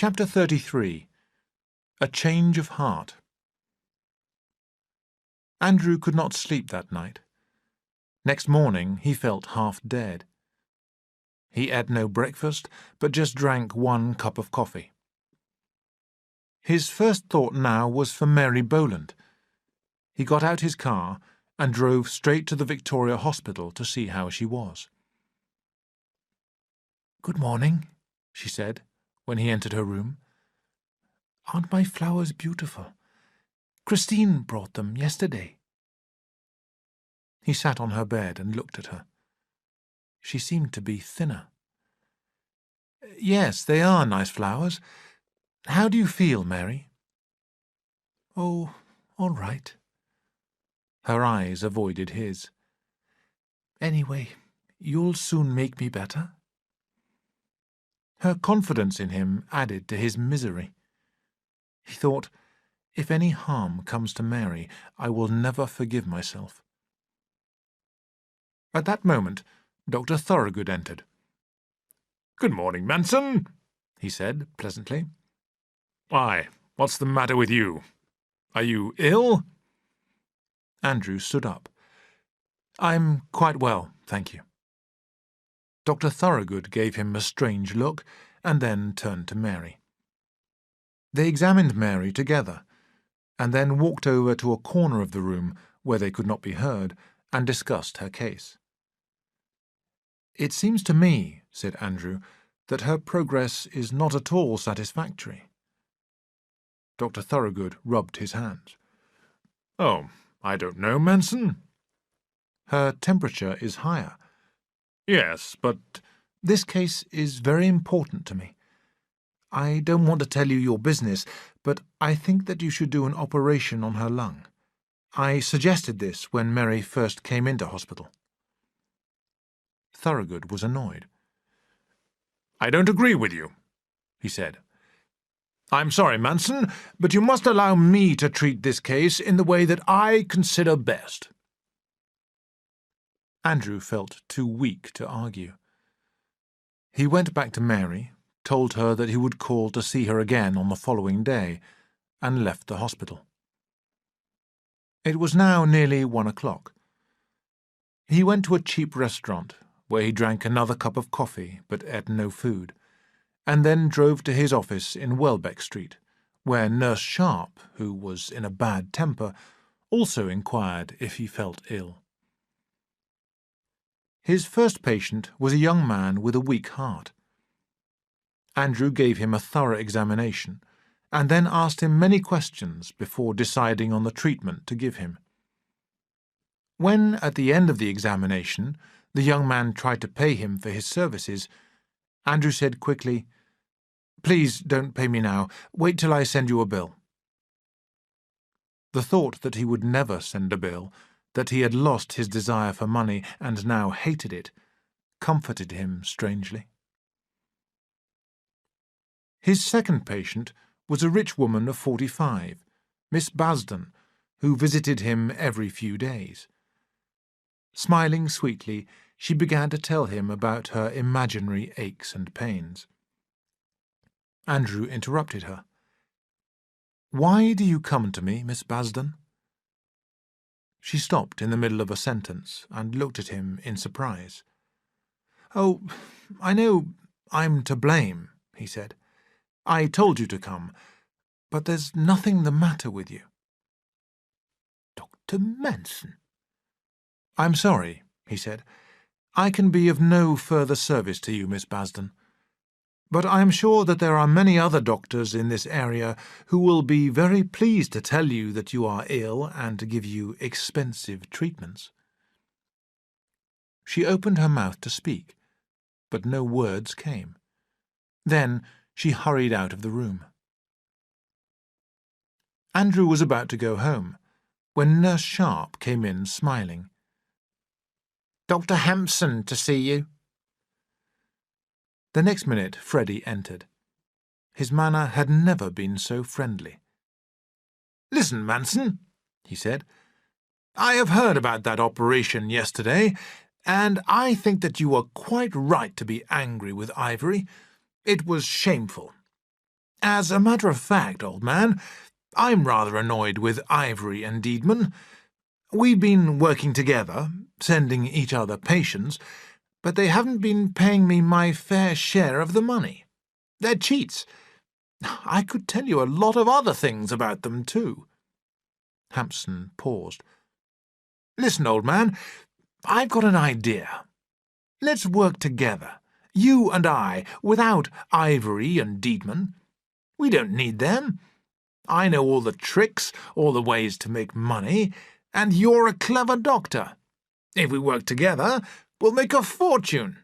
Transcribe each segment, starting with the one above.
Chapter 33. A Change of Heart. Andrew could not sleep that night. Next morning he felt half dead. He ate no breakfast, but just drank 1 cup of coffee. His first thought now was for Mary Boland. He got out his car and drove straight to the Victoria Hospital to see how she was. "Good morning," she said, when he entered her room. "Aren't my flowers beautiful? Christine brought them yesterday." He sat on her bed and looked at her. She seemed to be thinner. "Yes, they are nice flowers. How do you feel, Mary?" "Oh, all right." Her eyes avoided his. "Anyway, you'll soon make me better." Her confidence in him added to his misery. He thought, if any harm comes to Mary, I will never forgive myself. At that moment, Dr. Thorogood entered. "Good morning, Manson," he said pleasantly. "Why, what's the matter with you? Are you ill?" Andrew stood up. "I'm quite well, thank you." Dr. Thorogood gave him a strange look and then turned to Mary. They examined Mary together, and then walked over to a corner of the room where they could not be heard, and discussed her case. "It seems to me," said Andrew, "that her progress is not at all satisfactory." Dr. Thorogood rubbed his hands. "Oh, I don't know, Manson." "Her temperature is higher." "Yes, but this case is very important to me. I don't want to tell you your business, but I think that you should do an operation on her lung. I suggested this when Mary first came into hospital." Thorogood was annoyed. "I don't agree with you," he said. "I'm sorry, Manson, but you must allow me to treat this case in the way that I consider best." Andrew felt too weak to argue. He went back to Mary, told her that he would call to see her again on the following day, and left the hospital. It was now nearly 1 o'clock. He went to a cheap restaurant, where he drank another cup of coffee but ate no food, and then drove to his office in Welbeck Street, where Nurse Sharp, who was in a bad temper, also inquired if he felt ill. His first patient was a young man with a weak heart. Andrew gave him a thorough examination, and then asked him many questions before deciding on the treatment to give him. When, at the end of the examination, the young man tried to pay him for his services, Andrew said quickly, "Please don't pay me now. Wait till I send you a bill." The thought that he would never send a bill, that he had lost his desire for money and now hated it, comforted him strangely. His second patient was a rich woman of 45, Miss Basden, who visited him every few days. Smiling sweetly, she began to tell him about her imaginary aches and pains. Andrew interrupted her. "Why do you come to me, Miss Basden?" She stopped in the middle of a sentence and looked at him in surprise. "Oh, I know I'm to blame," he said. "I told you to come, but there's nothing the matter with you." "Dr. Manson." "I'm sorry," he said. "I can be of no further service to you, Miss Basden. But I am sure that there are many other doctors in this area who will be very pleased to tell you that you are ill and to give you expensive treatments." She opened her mouth to speak, but no words came. Then she hurried out of the room. Andrew was about to go home, when Nurse Sharp came in smiling. "Dr. Hampson to see you." The next minute Freddie entered. His manner had never been so friendly. "Listen, Manson," he said. "I have heard about that operation yesterday, and I think that you were quite right to be angry with Ivory. It was shameful. As a matter of fact, old man, I'm rather annoyed with Ivory and Deedman. We've been working together, sending each other patients, but they haven't been paying me my fair share of the money. They're cheats. I could tell you a lot of other things about them, too. Hampson paused. Listen, old man, I've got an idea. Let's work together, you and I, without Ivory and Deedman. We don't need them. I know all the tricks, all the ways to make money, and you're a clever doctor. If we work together, we'll make a fortune.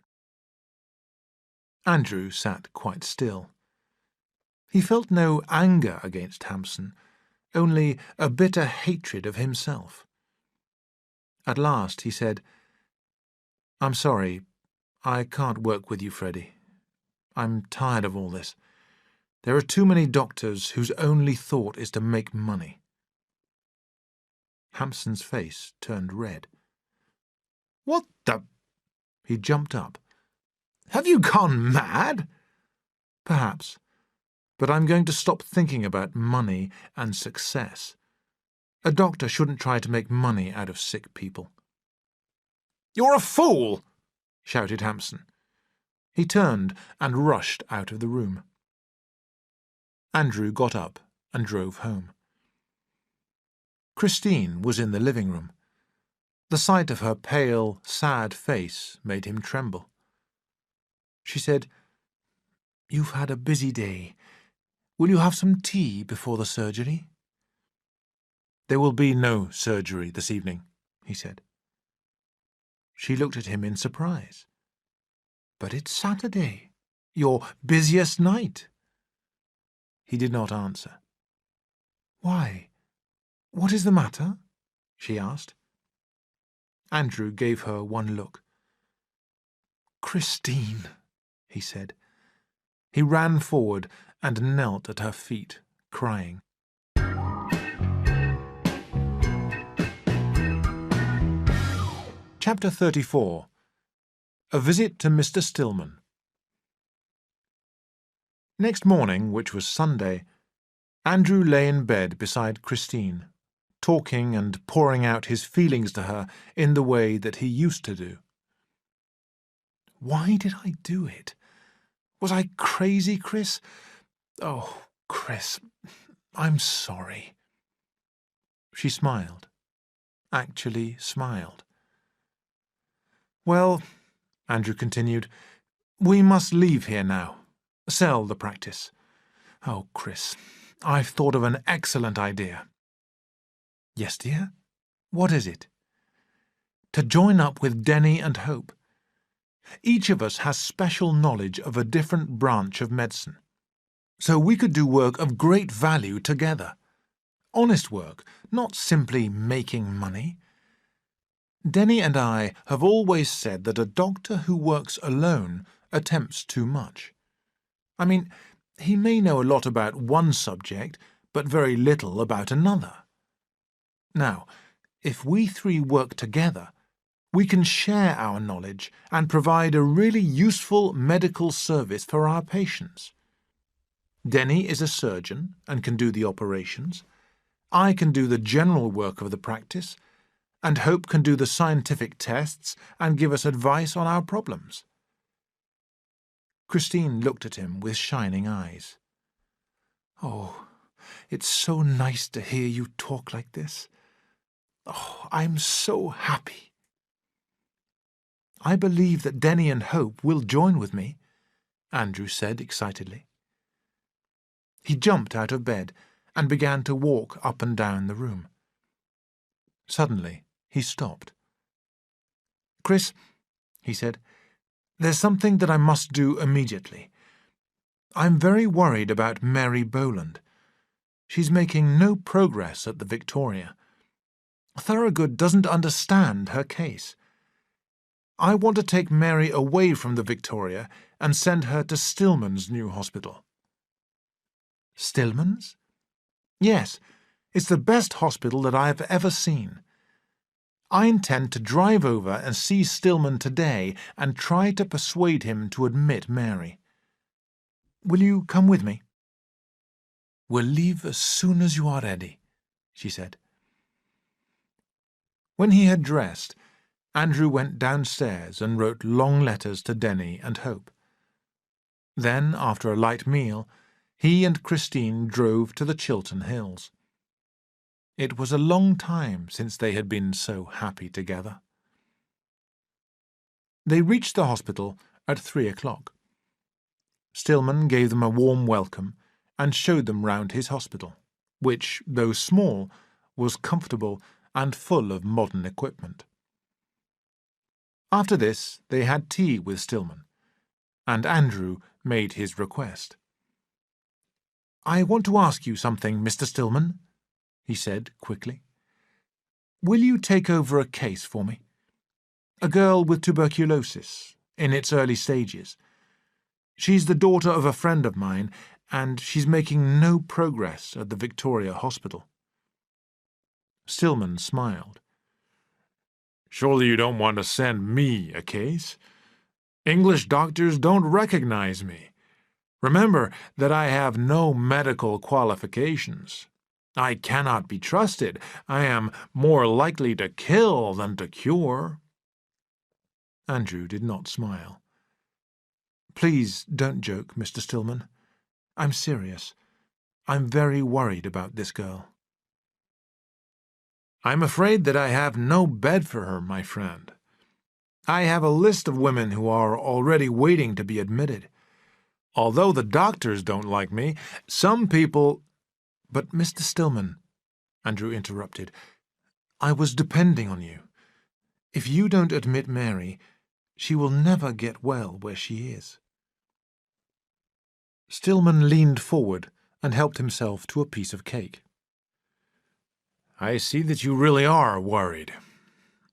Andrew sat quite still. He felt no anger against Hampson, only a bitter hatred of himself. At last he said, "I'm sorry. I can't work with you, Freddie. I'm tired of all this. There are too many doctors whose only thought is to make money." Hampson's face turned red. "What the—" He jumped up. "Have you gone mad?" "Perhaps. But I'm going to stop thinking about money and success. A doctor shouldn't try to make money out of sick people." "You're a fool!" shouted Hampson. He turned and rushed out of the room. Andrew got up and drove home. Christine was in the living room. The sight of her pale, sad face made him tremble. She said, "You've had a busy day. Will you have some tea before the surgery?" "There will be no surgery this evening," he said. She looked at him in surprise. "But it's Saturday, your busiest night." He did not answer. "Why? What is the matter?" she asked. Andrew gave her one look. "Christine," he said. He ran forward and knelt at her feet, crying. Chapter 34. A Visit to Mr. Stillman. Next morning, which was Sunday, Andrew lay in bed beside Christine, talking and pouring out his feelings to her in the way that he used to do. "Why did I do it? Was I crazy, Chris? Oh, Chris, I'm sorry." She smiled, actually smiled. "Well," Andrew continued, "we must leave here now. Sell the practice. Oh, Chris, I've thought of an excellent idea." "Yes, dear? What is it?" "To join up with Denny and Hope. Each of us has special knowledge of a different branch of medicine. So we could do work of great value together. Honest work, not simply making money. Denny and I have always said that a doctor who works alone attempts too much. I mean, he may know a lot about one subject, but very little about another. Now, if we three work together, we can share our knowledge and provide a really useful medical service for our patients. Denny is a surgeon and can do the operations. I can do the general work of the practice, and Hope can do the scientific tests and give us advice on our problems." Christine looked at him with shining eyes. "Oh, it's so nice to hear you talk like this. Oh, I'm so happy." "I believe that Denny and Hope will join with me," Andrew said excitedly. He jumped out of bed and began to walk up and down the room. Suddenly he stopped. "Chris," he said, "there's something that I must do immediately. I'm very worried about Mary Boland. She's making no progress at the Victoria. Thorogood doesn't understand her case. I want to take Mary away from the Victoria and send her to Stillman's new hospital." "Stillman's?" "Yes, it's the best hospital that I have ever seen. I intend to drive over and see Stillman today and try to persuade him to admit Mary. Will you come with me?" "We'll leave as soon as you are ready," she said. When he had dressed, Andrew went downstairs and wrote long letters to Denny and Hope. Then, after a light meal, he and Christine drove to the Chiltern Hills. It was a long time since they had been so happy together. They reached the hospital at 3 o'clock. Stillman gave them a warm welcome and showed them round his hospital, which, though small, was comfortable and full of modern equipment. After this, they had tea with Stillman, and Andrew made his request. "I want to ask you something, Mr. Stillman," he said quickly. "Will you take over a case for me? A girl with tuberculosis, in its early stages. She's the daughter of a friend of mine, and she's making no progress at the Victoria Hospital." Stillman smiled. "Surely you don't want to send me a case? English doctors don't recognize me. Remember that I have no medical qualifications. I cannot be trusted. I am more likely to kill than to cure." Andrew did not smile. "Please don't joke, Mr. Stillman. I'm serious. I'm very worried about this girl." "I'm afraid that I have no bed for her, my friend. I have a list of women who are already waiting to be admitted. Although the doctors don't like me, some people—" "But, Mr. Stillman," Andrew interrupted, "I was depending on you. If you don't admit Mary, she will never get well where she is." Stillman leaned forward and helped himself to a piece of cake. "I see that you really are worried.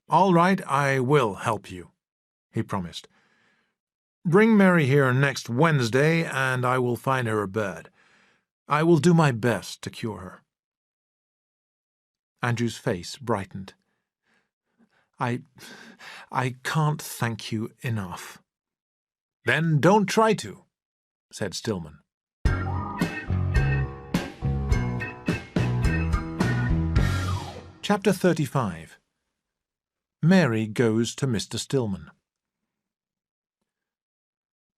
All right, I will help you," he promised. "Bring Mary here next Wednesday, and I will find her a bed. I will do my best to cure her." Andrew's face brightened. I can't thank you enough." "Then don't try to," said Stillman. Chapter 35. Mary goes to Mr. Stillman.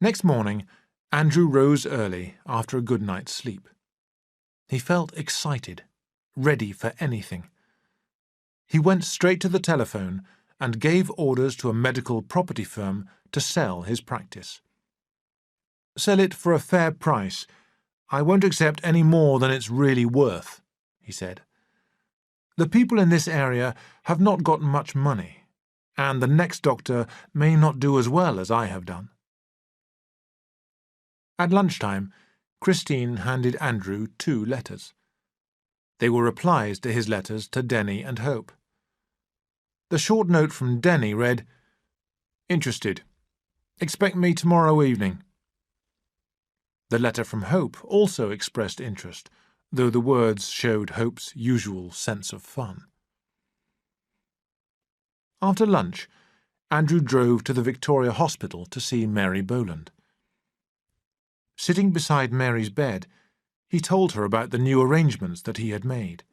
Next morning, Andrew rose early after a good night's sleep. He felt excited, ready for anything. He went straight to the telephone and gave orders to a medical property firm to sell his practice. "Sell it for a fair price. I won't accept any more than it's really worth," he said. "The people in this area have not got much money, and the next doctor may not do as well as I have done." At lunchtime, Christine handed Andrew 2 letters. They were replies to his letters to Denny and Hope. The short note from Denny read, "Interested. Expect me tomorrow evening." The letter from Hope also expressed interest, though the words showed Hope's usual sense of fun. After lunch, Andrew drove to the Victoria Hospital to see Mary Boland. Sitting beside Mary's bed, he told her about the new arrangements that he had made.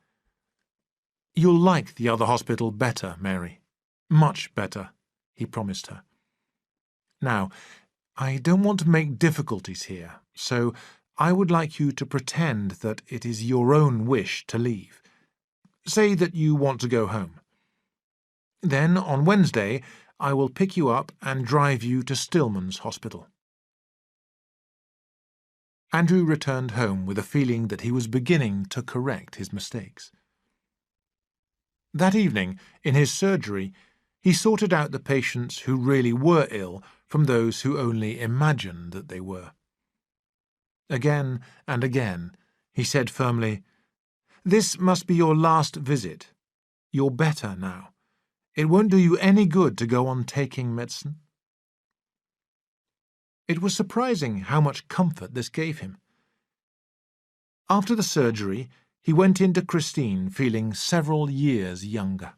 "You'll like the other hospital better, Mary. Much better," he promised her. "Now, I don't want to make difficulties here, so I would like you to pretend that it is your own wish to leave. Say that you want to go home. Then, on Wednesday, I will pick you up and drive you to Stillman's hospital." Andrew returned home with a feeling that he was beginning to correct his mistakes. That evening, in his surgery, he sorted out the patients who really were ill from those who only imagined that they were. Again and again, he said firmly, "This must be your last visit. You're better now. It won't do you any good to go on taking medicine." It was surprising how much comfort this gave him. After the surgery, he went in to Christine feeling several years younger.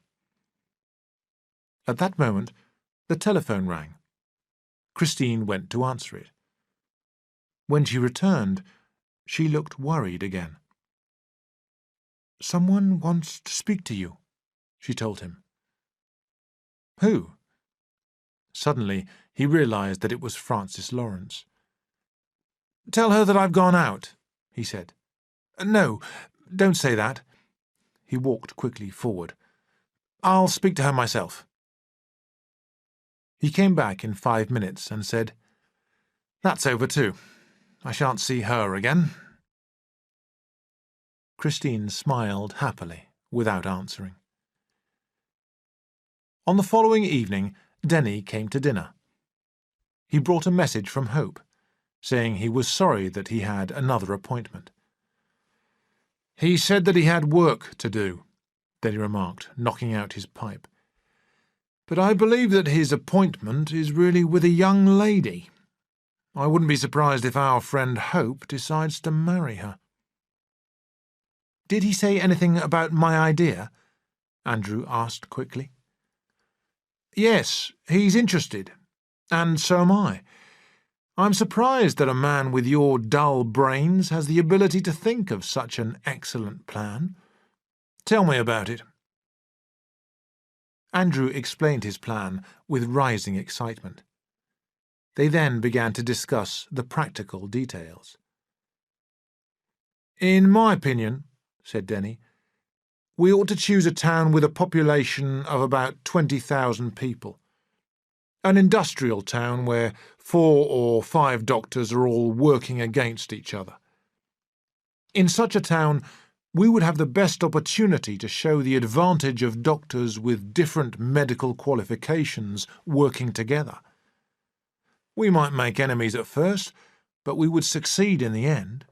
At that moment, the telephone rang. Christine went to answer it. When she returned, she looked worried again. "Someone wants to speak to you," she told him. "Who?" Suddenly he realized that it was Frances Lawrence. "Tell her that I've gone out," he said. "No, don't say that." He walked quickly forward. "I'll speak to her myself." He came back in 5 minutes and said, "That's over too. I shan't see her again." Christine smiled happily, without answering. On the following evening, Denny came to dinner. He brought a message from Hope, saying he was sorry that he had another appointment. "He said that he had work to do," Denny remarked, knocking out his pipe. "But I believe that his appointment is really with a young lady. I wouldn't be surprised if our friend Hope decides to marry her." "Did he say anything about my idea?" Andrew asked quickly. "Yes, he's interested, and so am I. I'm surprised that a man with your dull brains has the ability to think of such an excellent plan. Tell me about it." Andrew explained his plan with rising excitement. They then began to discuss the practical details. "In my opinion," said Denny, "we ought to choose a town with a population of about 20,000 people. An industrial town where 4 or 5 doctors are all working against each other. In such a town, we would have the best opportunity to show the advantage of doctors with different medical qualifications working together. We might make enemies at first, but we would succeed in the end.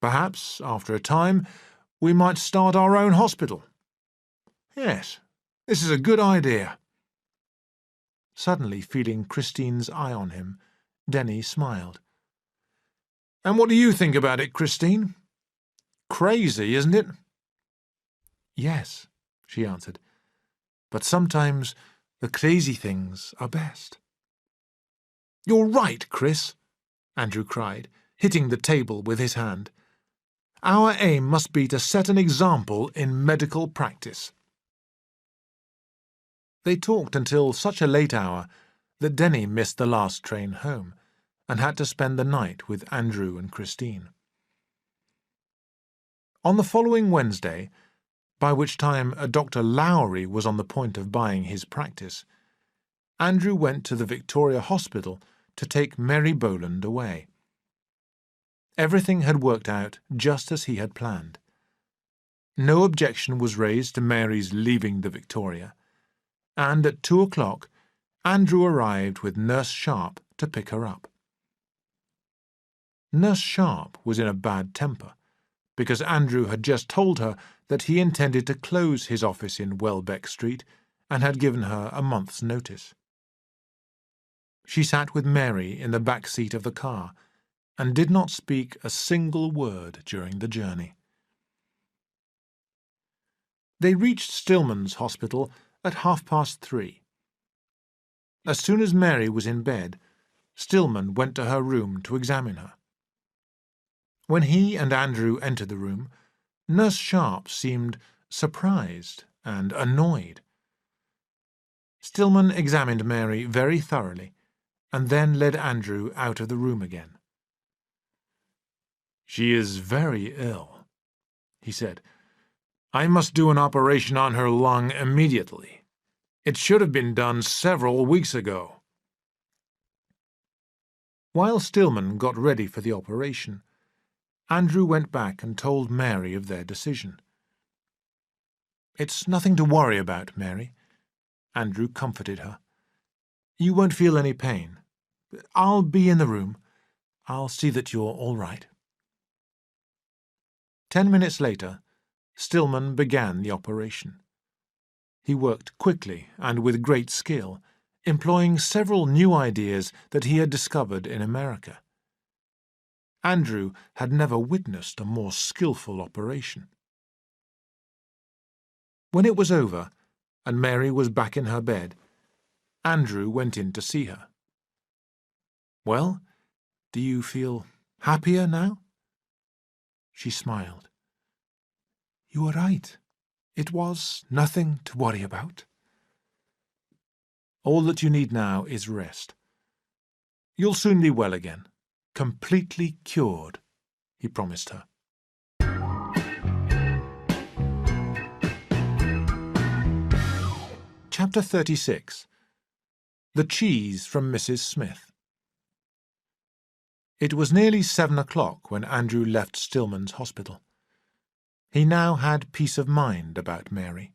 Perhaps, after a time, we might start our own hospital. Yes, this is a good idea." Suddenly feeling Christine's eye on him, Denny smiled. "And what do you think about it, Christine? Crazy, isn't it?" "Yes," she answered, "but sometimes the crazy things are best." "You're right, Chris," Andrew cried, hitting the table with his hand. "Our aim must be to set an example in medical practice." They talked until such a late hour that Denny missed the last train home and had to spend the night with Andrew and Christine. On the following Wednesday, by which time Dr. Lowry was on the point of buying his practice, Andrew went to the Victoria Hospital to take Mary Boland away. Everything had worked out just as he had planned. No objection was raised to Mary's leaving the Victoria, and at 2 o'clock Andrew arrived with Nurse Sharp to pick her up. Nurse Sharp was in a bad temper, because Andrew had just told her that he intended to close his office in Welbeck Street and had given her a month's notice. She sat with Mary in the back seat of the car and did not speak a single word during the journey. They reached Stillman's Hospital at 3:30. As soon as Mary was in bed, Stillman went to her room to examine her. When he and Andrew entered the room, Nurse Sharp seemed surprised and annoyed. Stillman examined Mary very thoroughly and then led Andrew out of the room again. "She is very ill," he said. "I must do an operation on her lung immediately. It should have been done several weeks ago." While Stillman got ready for the operation, Andrew went back and told Mary of their decision. "It's nothing to worry about, Mary," Andrew comforted her. "You won't feel any pain. I'll be in the room. I'll see that you're all right." 10 minutes later, Stillman began the operation. He worked quickly and with great skill, employing several new ideas that he had discovered in America. Andrew had never witnessed a more skillful operation. When it was over, and Mary was back in her bed, Andrew went in to see her. "Well, do you feel happier now?" She smiled. You are right. It was nothing to worry about. All that you need now is rest. You'll soon be well again, completely cured, he promised her. Chapter 36. The Cheese from Mrs. Smith. It was nearly 7 o'clock when Andrew left Stillman's hospital. He now had peace of mind about Mary.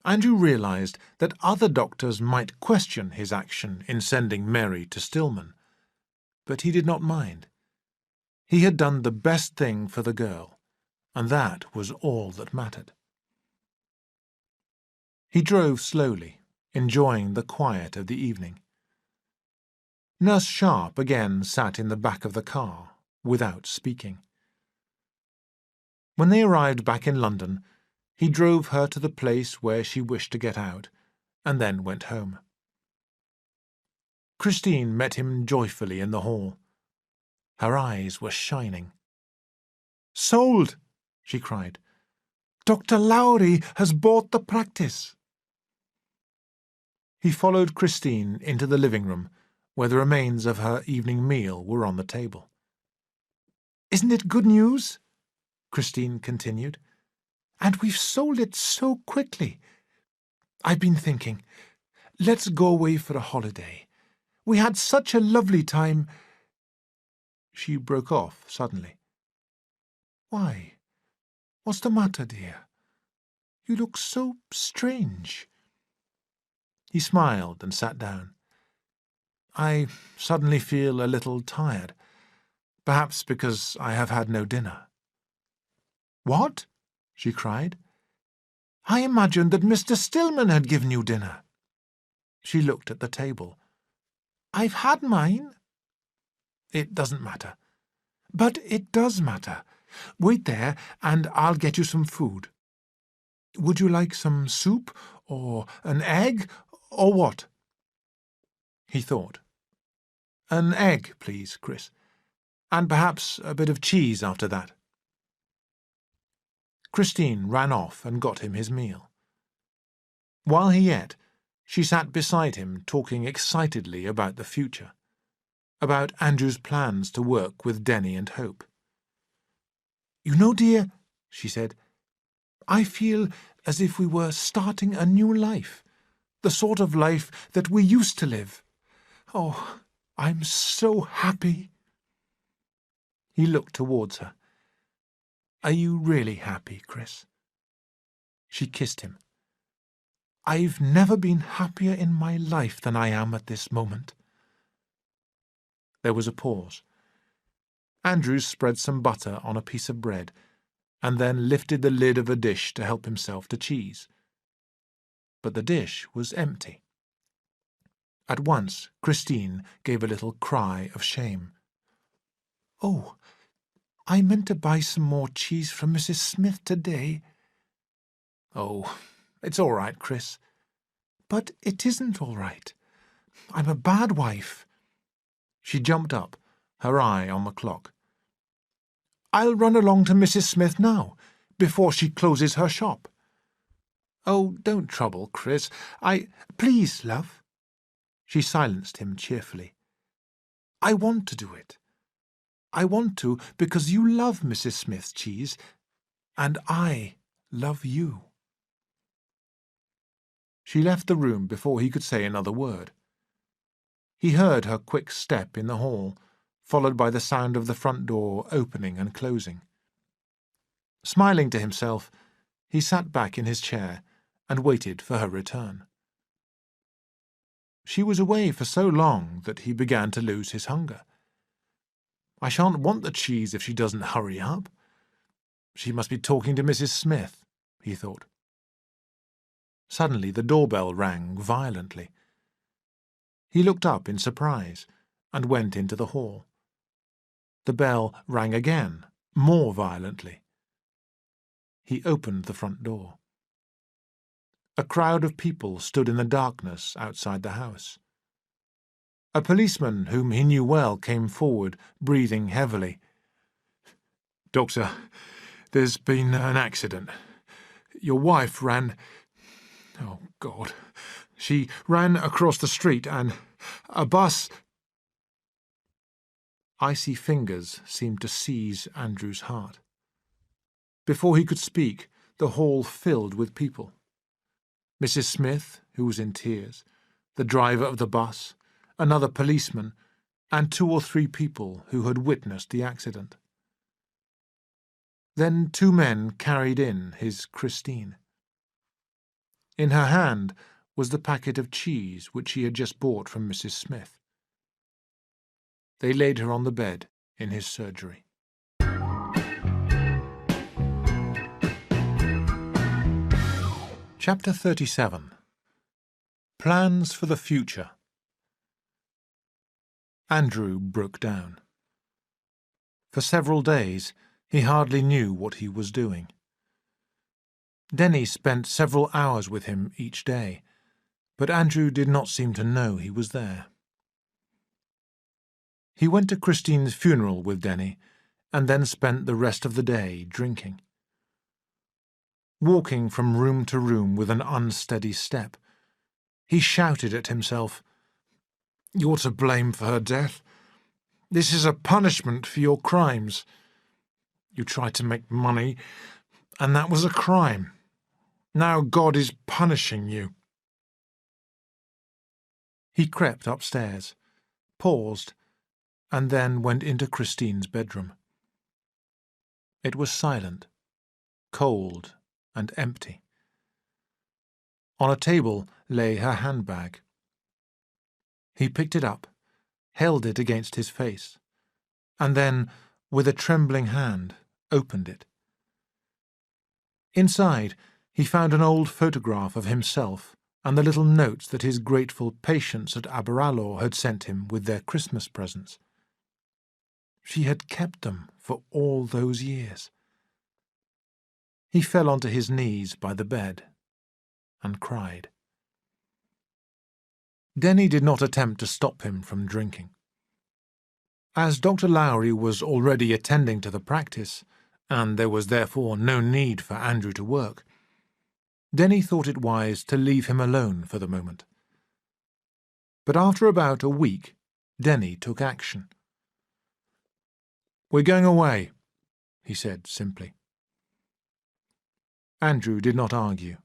Andrew realized that other doctors might question his action in sending Mary to Stillman, but he did not mind. He had done the best thing for the girl, and that was all that mattered. He drove slowly, enjoying the quiet of the evening. Nurse Sharp again sat in the back of the car, without speaking. When they arrived back in London, he drove her to the place where she wished to get out, and then went home. Christine met him joyfully in the hall. Her eyes were shining. "Sold!" she cried. "Dr. Lowry has bought the practice." He followed Christine into the living room, where the remains of her evening meal were on the table. "Isn't it good news?" Christine continued. "And we've sold it so quickly. I've been thinking, let's go away for a holiday. We had such a lovely time—" She broke off suddenly. "Why? What's the matter, dear? You look so strange." He smiled and sat down. "I suddenly feel a little tired, perhaps because I have had no dinner." "What?" she cried. "I imagined that Mr. Stillman had given you dinner." She looked at the table. "I've had mine." "It doesn't matter." "But it does matter. Wait there, and I'll get you some food. Would you like some soup, or an egg, or what?" He thought. "An egg, please, Chris. And perhaps a bit of cheese after that." Christine ran off and got him his meal. While he ate, she sat beside him talking excitedly about the future, about Andrew's plans to work with Denny and Hope. "You know, dear," she said, "I feel as if we were starting a new life, the sort of life that we used to live. Oh, I'm so happy." He looked towards her. "Are you really happy, Chris?" She kissed him. "I've never been happier in my life than I am at this moment." There was a pause. Andrew spread some butter on a piece of bread, and then lifted the lid of a dish to help himself to cheese. But the dish was empty. At once Christine gave a little cry of shame. "Oh, I meant to buy some more cheese from Mrs. Smith today." "Oh, it's all right, Chris." "But it isn't all right. I'm a bad wife." She jumped up, her eye on the clock. "I'll run along to Mrs. Smith now, before she closes her shop." "Oh, don't trouble, Chris. Please, love." She silenced him cheerfully. "I want to do it. I want to because you love Mrs. Smith's cheese, and I love you." She left the room before he could say another word. He heard her quick step in the hall, followed by the sound of the front door opening and closing. Smiling to himself, he sat back in his chair and waited for her return. She was away for so long that he began to lose his hunger. "I shan't want the cheese if she doesn't hurry up. She must be talking to Mrs. Smith," he thought. Suddenly the doorbell rang violently. He looked up in surprise and went into the hall. The bell rang again, more violently. He opened the front door. A crowd of people stood in the darkness outside the house. A policeman whom he knew well came forward, breathing heavily. There's been an accident. Your wife ran... Oh, God. She ran across the street and a bus... Icy fingers seemed to seize Andrew's heart. Before he could speak, the hall filled with people. Mrs. Smith, who was in tears, the driver of the bus, another policeman, and 2 or 3 people who had witnessed the accident. Then 2 men carried in his Christine. In her hand was the packet of cheese which she had just bought from Mrs. Smith. They laid her on the bed in his surgery. Chapter 37. Plans for the Future. Andrew broke down. For several days he hardly knew what he was doing. Denny spent several hours with him each day, but Andrew did not seem to know he was there. He went to Christine's funeral with Denny, and then spent the rest of the day drinking. Walking from room to room with an unsteady step, he shouted at himself, "You're to blame for her death. This is a punishment for your crimes. You tried to make money, and that was a crime. Now God is punishing you." He crept upstairs, paused, and then went into Christine's bedroom. It was silent, cold, and empty. On a table lay her handbag. He picked it up, held it against his face, and then, with a trembling hand, opened it. Inside, he found an old photograph of himself and the little notes that his grateful patients at Aberalour had sent him with their Christmas presents. She had kept them for all those years. He fell onto his knees by the bed and cried. Denny did not attempt to stop him from drinking. As Dr. Lowry was already attending to the practice, and there was therefore no need for Andrew to work, Denny thought it wise to leave him alone for the moment. But after about a week, Denny took action. "We're going away," he said simply. Andrew did not argue,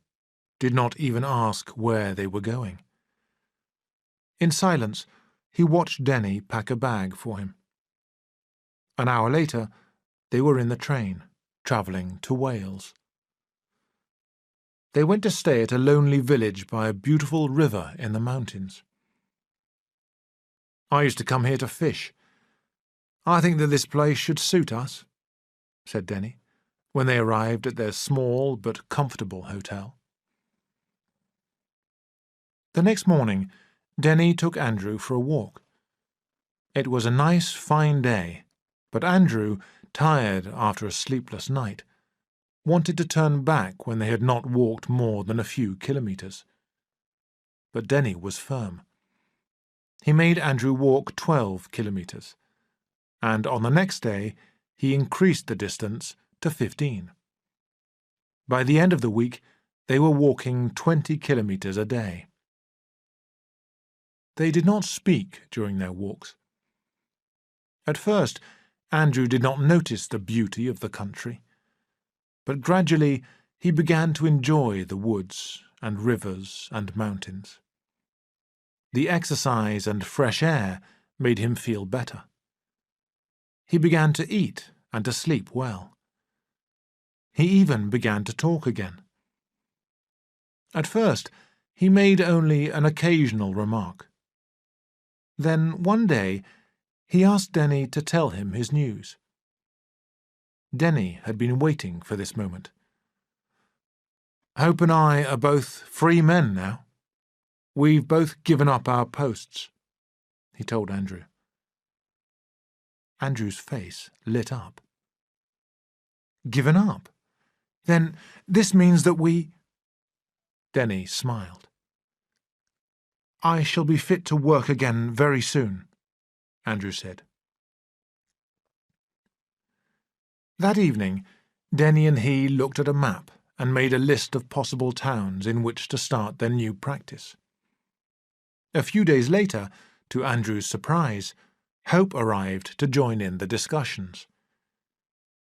did not even ask where they were going. In silence, he watched Denny pack a bag for him. An hour later, they were in the train, travelling to Wales. They went to stay at a lonely village by a beautiful river in the mountains. "I used to come here to fish. I think that this place should suit us," said Denny, when they arrived at their small but comfortable hotel. The next morning, Denny took Andrew for a walk. It was a nice, fine day, but Andrew, tired after a sleepless night, wanted to turn back when they had not walked more than a few kilometres. But Denny was firm. He made Andrew walk 12 kilometres, and on the next day he increased the distance to 15. By the end of the week, they were walking 20 kilometres a day. They did not speak during their walks. At first, Andrew did not notice the beauty of the country, but gradually he began to enjoy the woods and rivers and mountains. The exercise and fresh air made him feel better. He began to eat and to sleep well. He even began to talk again. At first, he made only an occasional remark. Then, one day, he asked Denny to tell him his news. Denny had been waiting for this moment. "Hope and I are both free men now. We've both given up our posts," he told Andrew. Andrew's face lit up. "Given up? Then this means that we—" Denny smiled. "I shall be fit to work again very soon," Andrew said. That evening, Denny and he looked at a map and made a list of possible towns in which to start their new practice. A few days later, to Andrew's surprise, Hope arrived to join in the discussions.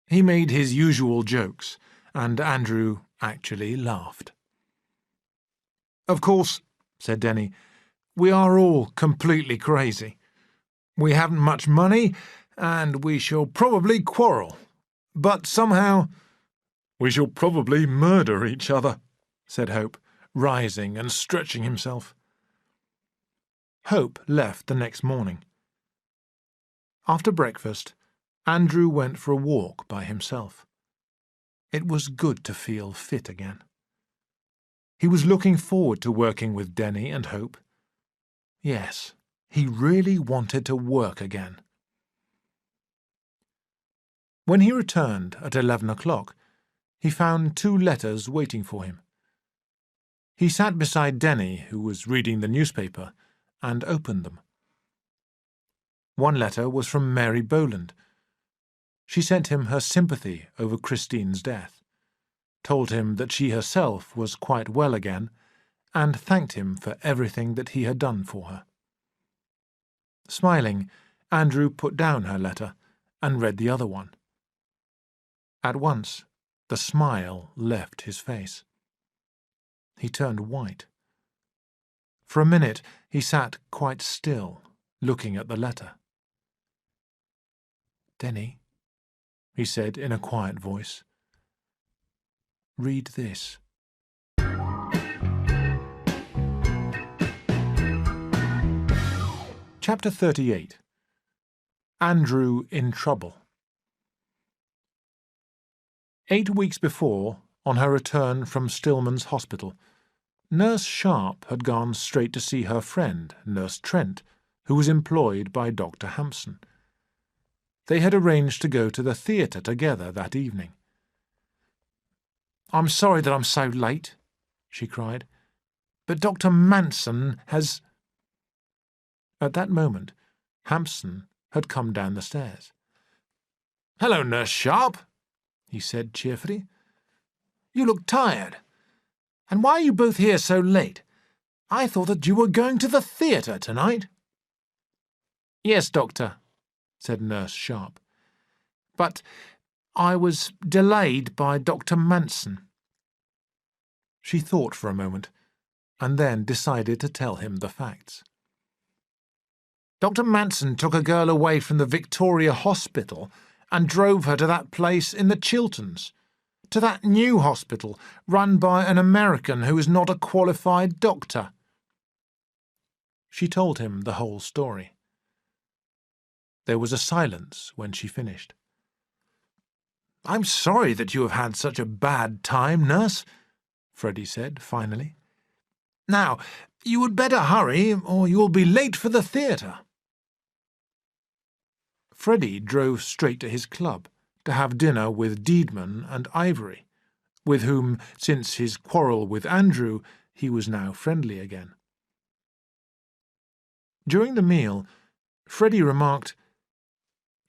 He made his usual jokes, and Andrew actually laughed. "Of course," said Denny, "we are all completely crazy. We haven't much money, and we shall probably quarrel. But somehow—" "We shall probably murder each other," said Hope, rising and stretching himself. Hope left the next morning. After breakfast, Andrew went for a walk by himself. It was good to feel fit again. He was looking forward to working with Denny and Hope. Yes, he really wanted to work again. When he returned at 11 o'clock, he found 2 letters waiting for him. He sat beside Denny, who was reading the newspaper, and opened them. One letter was from Mary Boland. She sent him her sympathy over Christine's death, told him that she herself was quite well again, and thanked him for everything that he had done for her. Smiling, Andrew put down her letter and read the other one. At once, the smile left his face. He turned white. For a minute, he sat quite still, looking at the letter. "Denny," he said in a quiet voice, "read this." Chapter 38. Andrew in Trouble. 8 weeks before, on her return from Stillman's hospital, Nurse Sharp had gone straight to see her friend, Nurse Trent, who was employed by Dr. Hampson. They had arranged to go to the theatre together that evening. "I'm sorry that I'm so late," she cried, "but Dr. Manson has—" At that moment, Hampson had come down the stairs. "Hello, Nurse Sharp," he said cheerfully. "You look tired. And why are you both here so late? I thought that you were going to the theatre tonight." "Yes, Doctor," said Nurse Sharp. "But I was delayed by Dr. Manson." She thought for a moment, and then decided to tell him the facts. "Dr. Manson took a girl away from the Victoria Hospital and drove her to that place in the Chilterns, to that new hospital run by an American who is not a qualified doctor." She told him the whole story. There was a silence when she finished. "I'm sorry that you have had such a bad time, Nurse," Freddie said finally. "Now, you would better hurry, or you will be late for the theatre." Freddie drove straight to his club to have dinner with Deedman and Ivory, with whom, since his quarrel with Andrew, he was now friendly again. During the meal, Freddie remarked,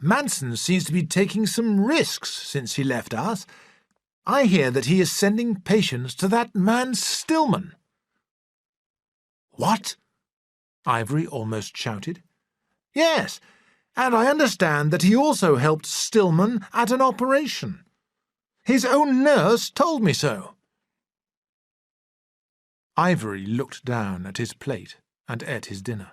"Manson seems to be taking some risks since he left us. I hear that he is sending patients to that man Stillman." "What?" Ivory almost shouted. "Yes, and I understand that he also helped Stillman at an operation. His own nurse told me so." Ivory looked down at his plate and ate his dinner.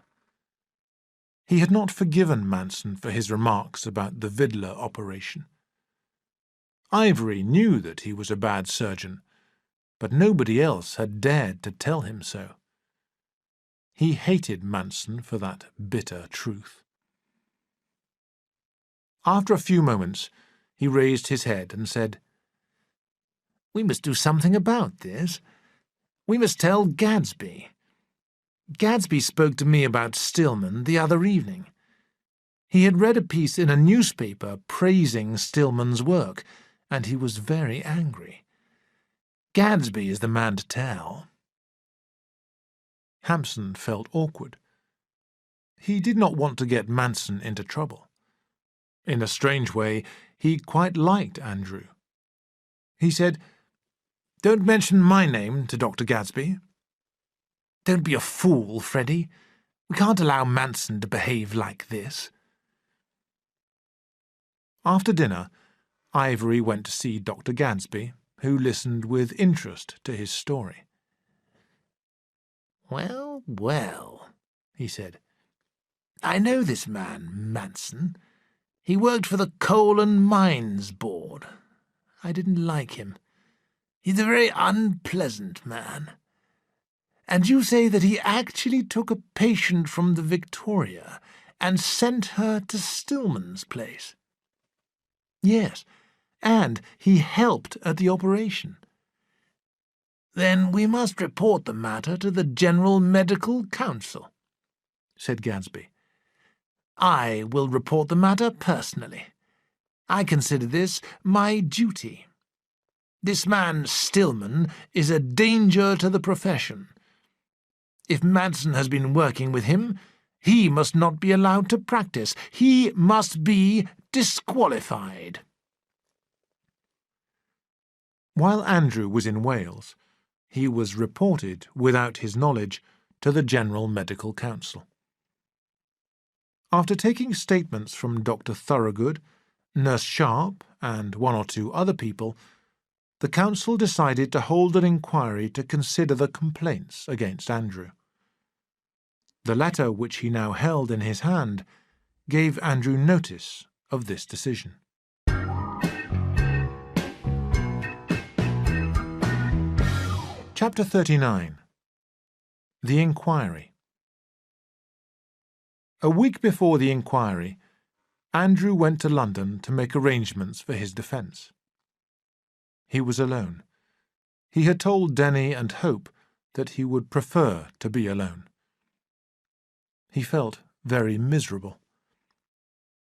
He had not forgiven Manson for his remarks about the Vidler operation. Ivory knew that he was a bad surgeon, but nobody else had dared to tell him so. He hated Manson for that bitter truth. After a few moments, he raised his head and said, "We must do something about this. We must tell Gadsby. Gadsby spoke to me about Stillman the other evening. He had read a piece in a newspaper praising Stillman's work, and he was very angry. Gadsby is the man to tell." Hampson felt awkward. He did not want to get Manson into trouble. In a strange way, he quite liked Andrew. He said, "Don't mention my name to Dr. Gadsby." "Don't be a fool, Freddie. We can't allow Manson to behave like this." After dinner, Ivory went to see Dr. Gadsby, who listened with interest to his story. "Well, well," he said. "I know this man, Manson. He worked for the Coal and Mines Board. I didn't like him. He's a very unpleasant man. And you say that he actually took a patient from the Victoria and sent her to Stillman's place?" "Yes, and he helped at the operation." "Then we must report the matter to the General Medical Council," said Gadsby. "I will report the matter personally. I consider this my duty. This man Stillman is a danger to the profession. If Manson has been working with him, he must not be allowed to practice. He must be disqualified." While Andrew was in Wales, he was reported, without his knowledge, to the General Medical Council. After taking statements from Dr. Thorogood, Nurse Sharp, and one or two other people, the council decided to hold an inquiry to consider the complaints against Andrew. The letter which he now held in his hand gave Andrew notice of this decision. Chapter 39. The Inquiry. A week before the inquiry, Andrew went to London to make arrangements for his defence. He was alone. He had told Denny and Hope that he would prefer to be alone. He felt very miserable.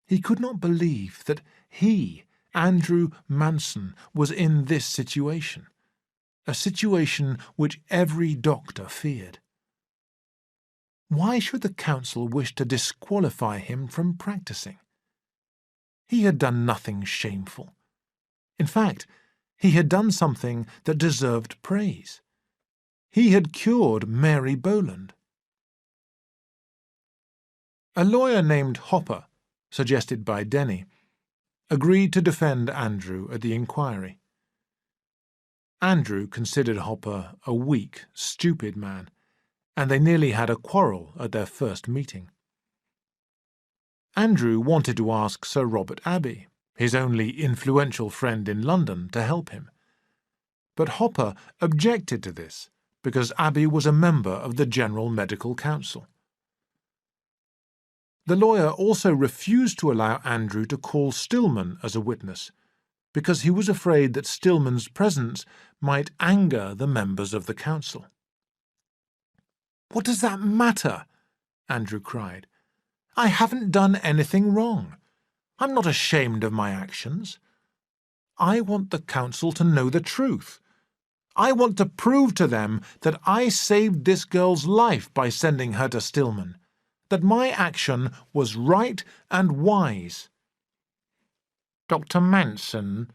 He could not believe that he, Andrew Manson, was in this situation, a situation which every doctor feared. Why should the council wish to disqualify him from practising? He had done nothing shameful. In fact, he had done something that deserved praise. He had cured Mary Boland. A lawyer named Hopper, suggested by Denny, agreed to defend Andrew at the inquiry. Andrew considered Hopper a weak, stupid man, and they nearly had a quarrel at their first meeting. Andrew wanted to ask Sir Robert Abbey, his only influential friend in London, to help him. But Hopper objected to this because Abbey was a member of the General Medical Council. The lawyer also refused to allow Andrew to call Stillman as a witness, because he was afraid that Stillman's presence might anger the members of the council. "What does that matter?" Andrew cried. "I haven't done anything wrong. I'm not ashamed of my actions. I want the council to know the truth. I want to prove to them that I saved this girl's life by sending her to Stillman, that my action was right and wise." "Dr. Manson,"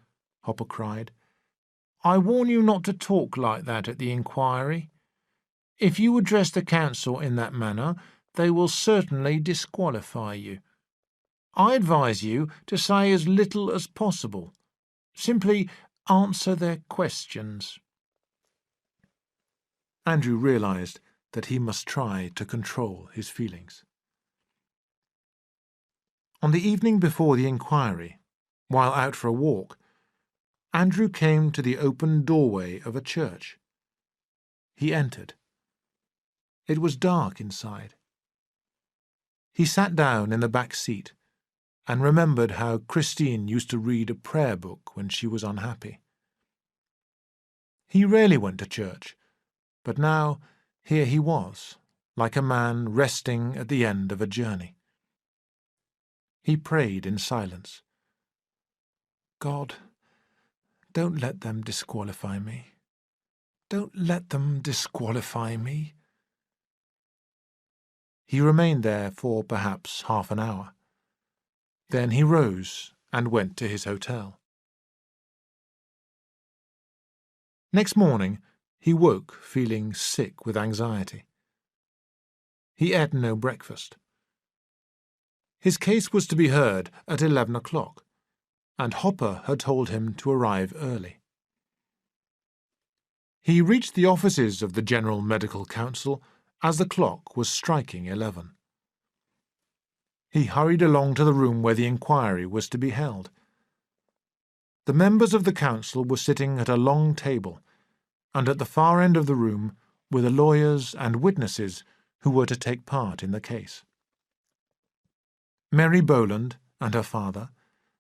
Hopper cried, "I warn you not to talk like that at the inquiry. If you address the council in that manner, they will certainly disqualify you. I advise you to say as little as possible. Simply answer their questions." Andrew realized that he must try to control his feelings. On the evening before the inquiry, while out for a walk, Andrew came to the open doorway of a church. He entered. It was dark inside. He sat down in the back seat and remembered how Christine used to read a prayer book when she was unhappy. He rarely went to church, but now here he was, like a man resting at the end of a journey. He prayed in silence. "God, don't let them disqualify me. Don't let them disqualify me." He remained there for perhaps half an hour. Then he rose and went to his hotel. Next morning, he woke feeling sick with anxiety. He ate no breakfast. His case was to be heard at 11 o'clock, and Hopper had told him to arrive early. He reached the offices of the General Medical Council as the clock was striking 11. He hurried along to the room where the inquiry was to be held. The members of the council were sitting at a long table, and at the far end of the room were the lawyers and witnesses who were to take part in the case. Mary Boland and her father,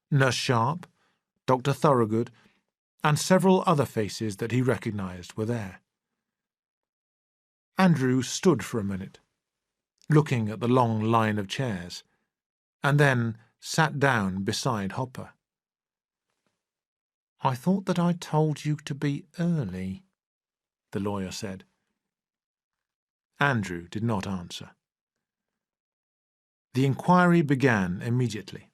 Nurse Sharp, Dr. Thorogood, and several other faces that he recognized were there. Andrew stood for a minute, looking at the long line of chairs, and then sat down beside Hopper. "I thought that I told you to be early," the lawyer said. Andrew did not answer. The inquiry began immediately.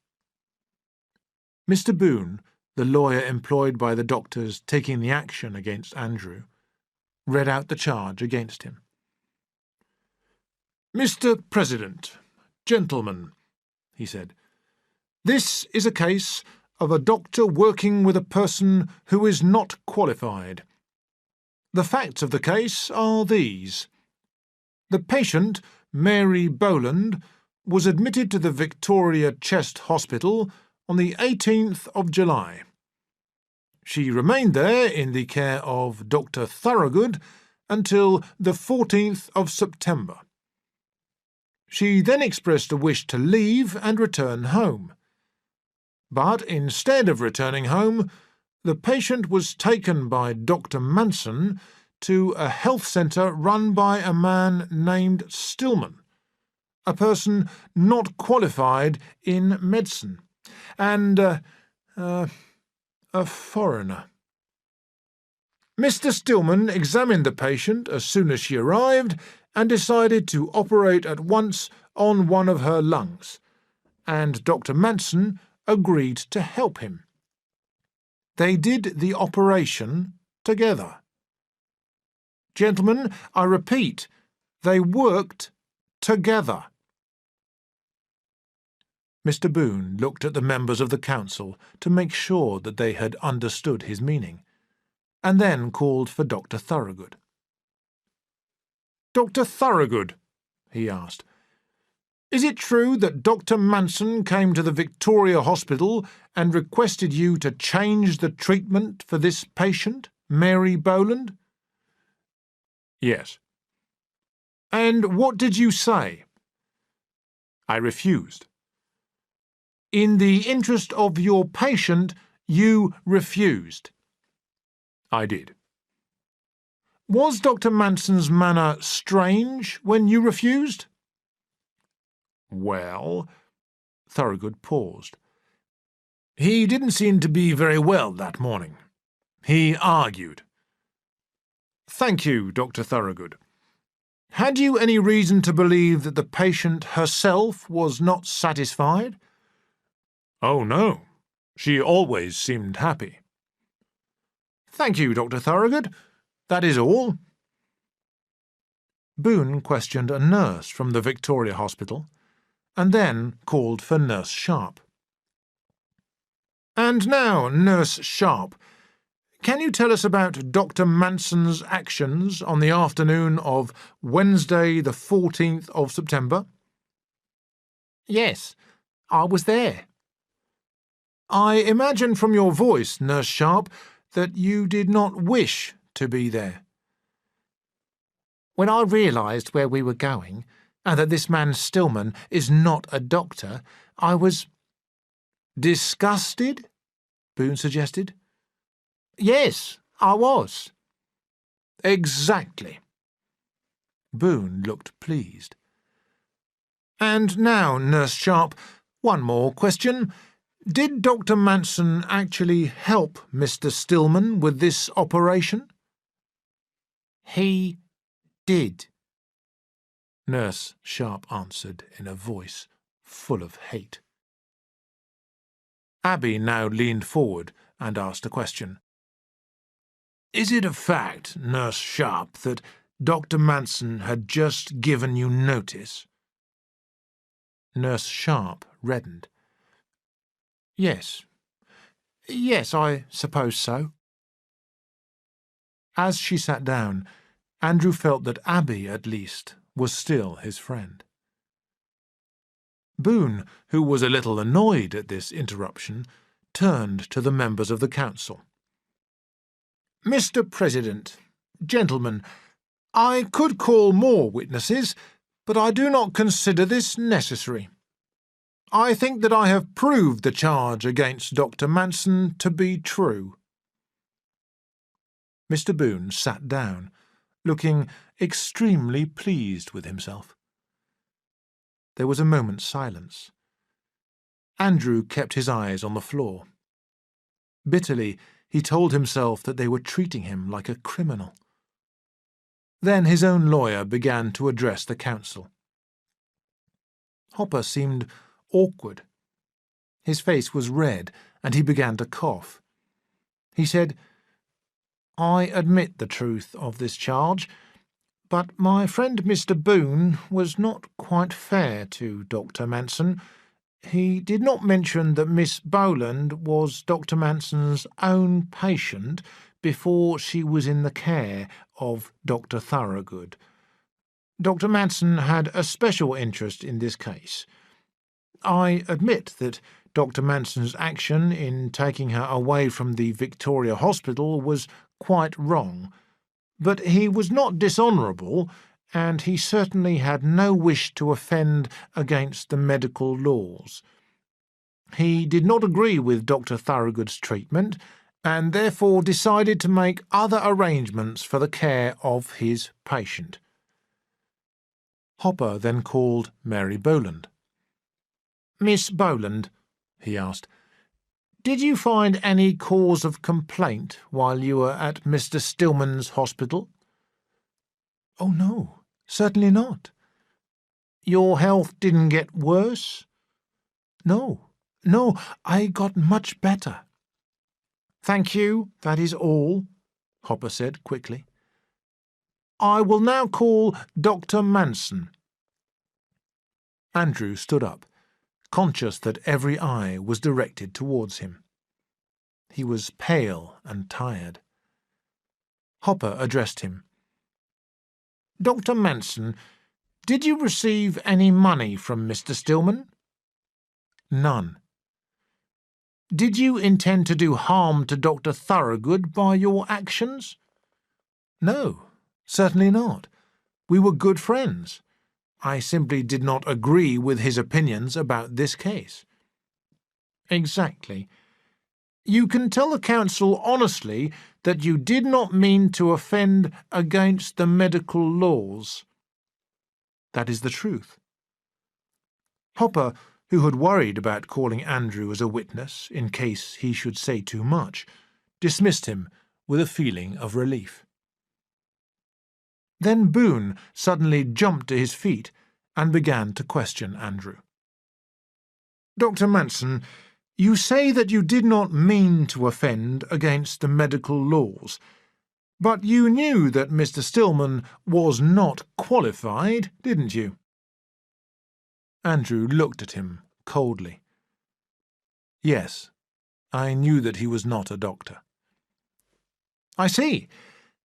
Mr. Boone, the lawyer employed by the doctors taking the action against Andrew, read out the charge against him. "Mr. President, gentlemen," he said, "this is a case of a doctor working with a person who is not qualified. The facts of the case are these. The patient, Mary Boland, was admitted to the Victoria Chest Hospital on the 18th of July. She remained there in the care of Dr. Thorogood until the 14th of September. She then expressed a wish to leave and return home. But instead of returning home, the patient was taken by Dr. Manson to a health centre run by a man named Stillman, a person not qualified in medicine, and a foreigner. Mr. Stillman examined the patient as soon as she arrived and decided to operate at once on one of her lungs, and Dr. Manson agreed to help him. They did the operation together. Gentlemen, I repeat, they worked together." Mr. Boone looked at the members of the council to make sure that they had understood his meaning, and then called for Dr. Thorogood. "Dr. Thorogood," he asked, "is it true that Dr. Manson came to the Victoria Hospital and requested you to change the treatment for this patient, Mary Boland?" "Yes." "And what did you say?" "I refused." "In the interest of your patient, you refused?" "I did." "Was Dr. Manson's manner strange when you refused?" "Well—" Thorogood paused. "He didn't seem to be very well that morning. He argued." "Thank you, Dr. Thorogood. Had you any reason to believe that the patient herself was not satisfied?" "Oh, no. She always seemed happy." "Thank you, Dr. Thorogood. That is all." Boone questioned a nurse from the Victoria Hospital, and then called for Nurse Sharp. "And now, Nurse Sharp, can you tell us about Dr. Manson's actions on the afternoon of Wednesday the 14th of September?" "Yes, I was there." "I imagine from your voice, Nurse Sharp, that you did not wish to be there." "When I realised where we were going, and that this man Stillman is not a doctor, I was—" "Disgusted?" Boone suggested. "Yes, I was." "Exactly." Boone looked pleased. "And now, Nurse Sharp, one more question. Did Dr. Manson actually help Mr. Stillman with this operation?" "He did," Nurse Sharp answered in a voice full of hate. Abby now leaned forward and asked a question. Is it a fact, Nurse Sharp, that Dr. Manson had just given you notice?" Nurse Sharp reddened. "Yes. Yes, I suppose so." As she sat down, Andrew felt that Abby, at least, was still his friend. Boone, who was a little annoyed at this interruption, turned to the members of the council. "Mr. President, gentlemen, I could call more witnesses, but I do not consider this necessary. I think that I have proved the charge against Dr. Manson to be true." Mr. Boone sat down, looking extremely pleased with himself. There was a moment's silence. Andrew kept his eyes on the floor. Bitterly, he told himself that they were treating him like a criminal. Then his own lawyer began to address the council. Hopper seemed awkward. His face was red, and he began to cough. He said, "I admit the truth of this charge, but my friend Mr. Boone was not quite fair to Dr. Manson. He did not mention that Miss Boland was Dr. Manson's own patient before she was in the care of Dr. Thorogood. Dr. Manson had a special interest in this case. I admit that Dr. Manson's action in taking her away from the Victoria Hospital was quite wrong, but he was not dishonourable, and he certainly had no wish to offend against the medical laws. He did not agree with Dr. Thorogood's treatment, and therefore decided to make other arrangements for the care of his patient." Hopper then called Mary Boland. "Miss Boland," he asked, "did you find any cause of complaint while you were at Mr. Stillman's hospital?" "Oh, no, certainly not." "Your health didn't get worse?" "No, I got much better." "Thank you, that is all," Hopper said quickly. "I will now call Dr. Manson." Andrew stood up, conscious that every eye was directed towards him. He was pale and tired. Hopper addressed him. "Dr. Manson, did you receive any money from Mr. Stillman?" "None." "Did you intend to do harm to Dr. Thorogood by your actions?" "No, certainly not. We were good friends. I simply did not agree with his opinions about this case." "Exactly. You can tell the council honestly that you did not mean to offend against the medical laws." "That is the truth." Hopper, who had worried about calling Andrew as a witness in case he should say too much, dismissed him with a feeling of relief. Then Boone suddenly jumped to his feet and began to question Andrew. "Dr. Manson, you say that you did not mean to offend against the medical laws, but you knew that Mr. Stillman was not qualified, didn't you?" Andrew looked at him coldly. "Yes, I knew that he was not a doctor." "I see.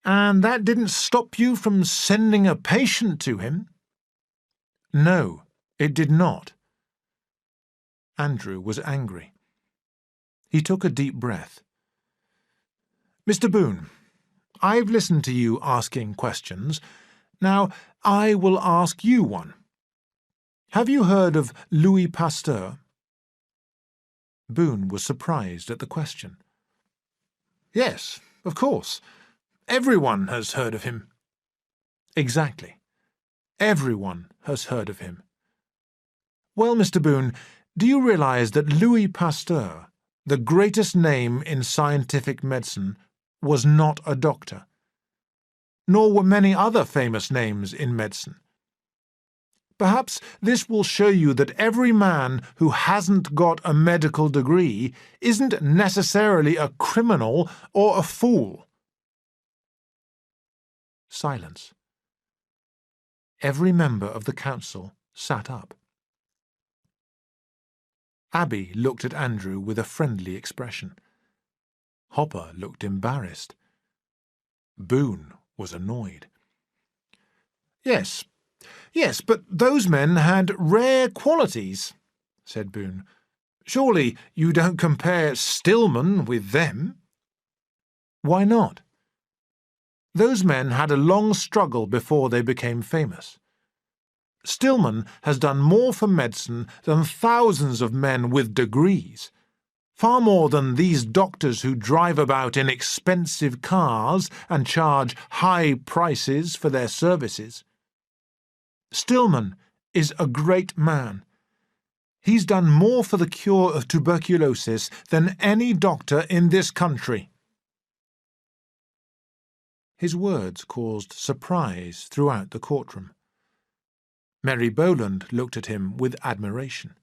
And that didn't stop you from sending a patient to him?" "No, it did not." Andrew was angry. He took a deep breath. "Mr. Boone, I've listened to you asking questions. Now I will ask you one. Have you heard of Louis Pasteur?" Boone was surprised at the question. "Yes, of course. Everyone has heard of him." "Exactly. Everyone has heard of him. Well, Mr. Boone, do you realize that Louis Pasteur, the greatest name in scientific medicine, was not a doctor? Nor were many other famous names in medicine. Perhaps this will show you that every man who hasn't got a medical degree isn't necessarily a criminal or a fool. Silence. Every member of the council sat up. Abby looked at Andrew with a friendly expression. Hopper looked embarrassed. Boone was annoyed. Yes, but those men had rare qualities, said Boone. Surely you don't compare Stillman with them? Why not? Those men had a long struggle before they became famous. Stillman has done more for medicine than thousands of men with degrees, far more than these doctors who drive about in expensive cars and charge high prices for their services. Stillman is a great man. He's done more for the cure of tuberculosis than any doctor in this country. His words caused surprise throughout the courtroom. Mary Boland looked at him with admiration.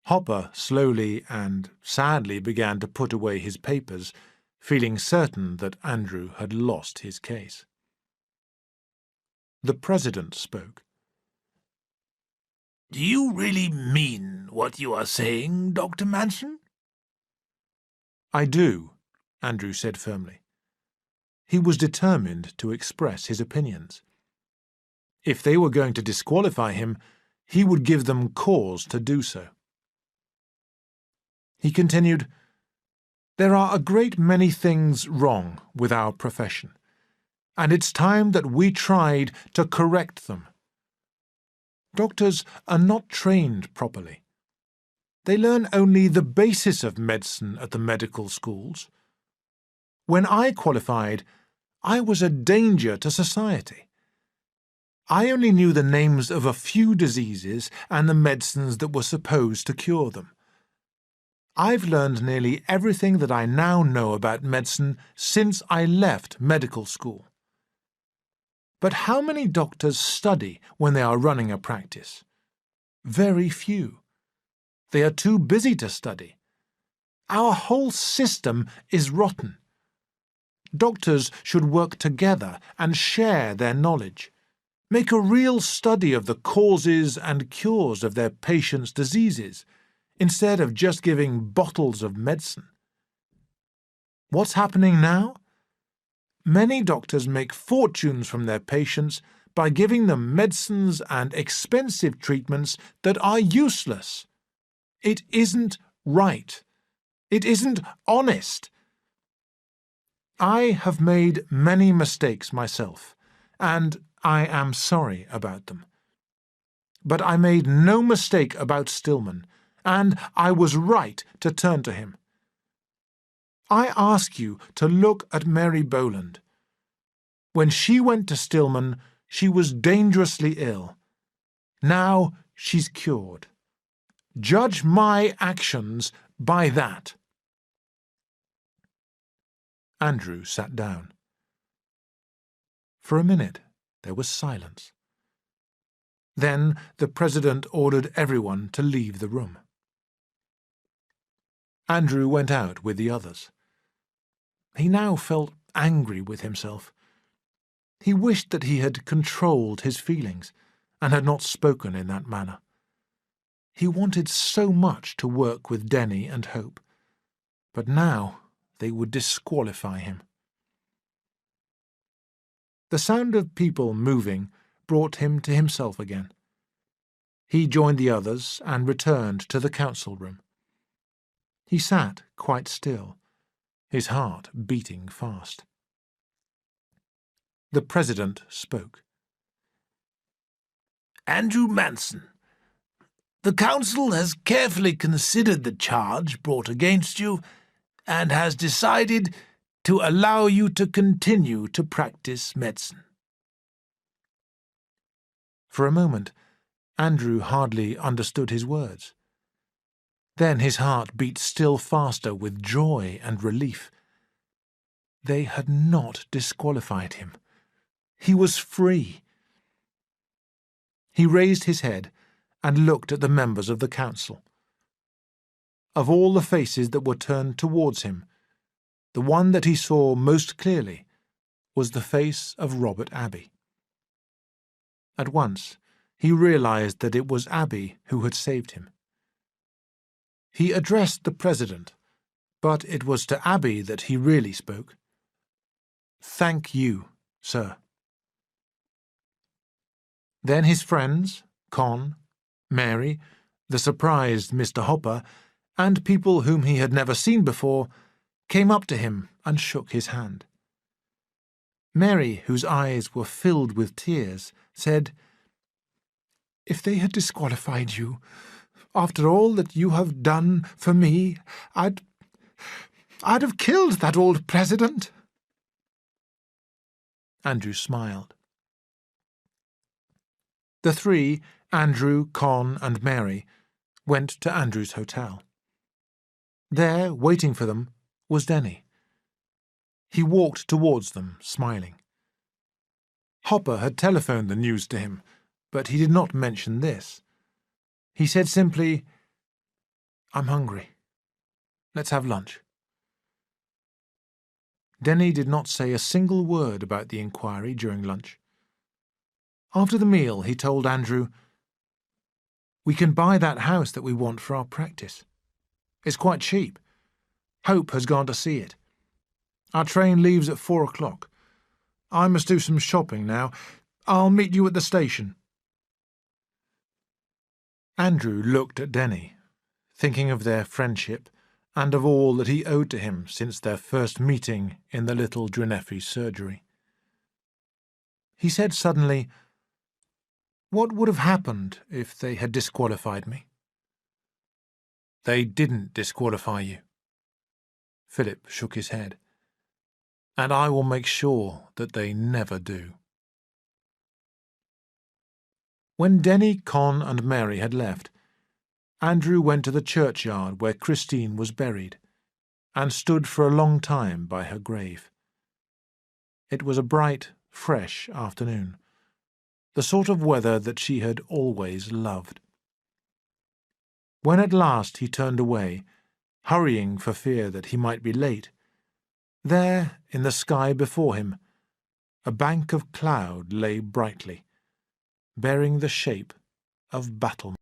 Hopper slowly and sadly began to put away his papers, feeling certain that Andrew had lost his case. The president spoke. Do you really mean what you are saying, Dr. Manson? I do, Andrew said firmly. He was determined to express his opinions. If they were going to disqualify him, he would give them cause to do so. He continued, There are a great many things wrong with our profession, and it's time that we tried to correct them. Doctors are not trained properly. They learn only the basis of medicine at the medical schools. When I qualified, I was a danger to society. I only knew the names of a few diseases and the medicines that were supposed to cure them. I've learned nearly everything that I now know about medicine since I left medical school. But how many doctors study when they are running a practice? Very few. They are too busy to study. Our whole system is rotten. Doctors should work together and share their knowledge. Make a real study of the causes and cures of their patients' diseases, instead of just giving bottles of medicine. What's happening now? Many doctors make fortunes from their patients by giving them medicines and expensive treatments that are useless. It isn't right. It isn't honest. I have made many mistakes myself, and I am sorry about them. But I made no mistake about Stillman, and I was right to turn to him. I ask you to look at Mary Boland. When she went to Stillman, she was dangerously ill. Now she's cured. Judge my actions by that. Andrew sat down. For a minute there was silence. Then the president ordered everyone to leave the room. Andrew went out with the others. He now felt angry with himself. He wished that he had controlled his feelings and had not spoken in that manner. He wanted so much to work with Denny and Hope, but now they would disqualify him. The sound of people moving brought him to himself again. He joined the others and returned to the council room. He sat quite still, his heart beating fast. The president spoke. Andrew Manson, the council has carefully considered the charge brought against you and has decided to allow you to continue to practice medicine. For a moment, Andrew hardly understood his words. Then his heart beat still faster with joy and relief. They had not disqualified him. He was free. He raised his head and looked at the members of the council. Of all the faces that were turned towards him, the one that he saw most clearly was the face of Robert Abbey. At once he realized that it was Abbey who had saved him. He addressed the President, but it was to Abbey that he really spoke. "Thank you, sir." Then his friends, Con, Mary, the surprised Mr. Hopper, and people whom he had never seen before, came up to him and shook his hand. Mary, whose eyes were filled with tears, said, "If they had disqualified you, after all that you have done for me, I'd have killed that old president." Andrew smiled. The three, Andrew, Con, and Mary, went to Andrew's hotel. There, waiting for them, was Denny. He walked towards them, smiling. Hopper had telephoned the news to him, but he did not mention this. He said simply, "I'm hungry. Let's have lunch." Denny did not say a single word about the inquiry during lunch. After the meal, he told Andrew, "We can buy that house that we want for our practice. It's quite cheap. Hope has gone to see it. Our train leaves at 4 o'clock. I must do some shopping now. I'll meet you at the station." Andrew looked at Denny, thinking of their friendship and of all that he owed to him since their first meeting in the little Dreneffe surgery. He said suddenly, "What would have happened if they had disqualified me?" "They didn't disqualify you." Philip shook his head. "And I will make sure that they never do." When Denny, Con, and Mary had left, Andrew went to the churchyard where Christine was buried, and stood for a long time by her grave. It was a bright, fresh afternoon, the sort of weather that she had always loved. When at last he turned away, hurrying for fear that he might be late, there, in the sky before him, a bank of cloud lay brightly, bearing the shape of Battle.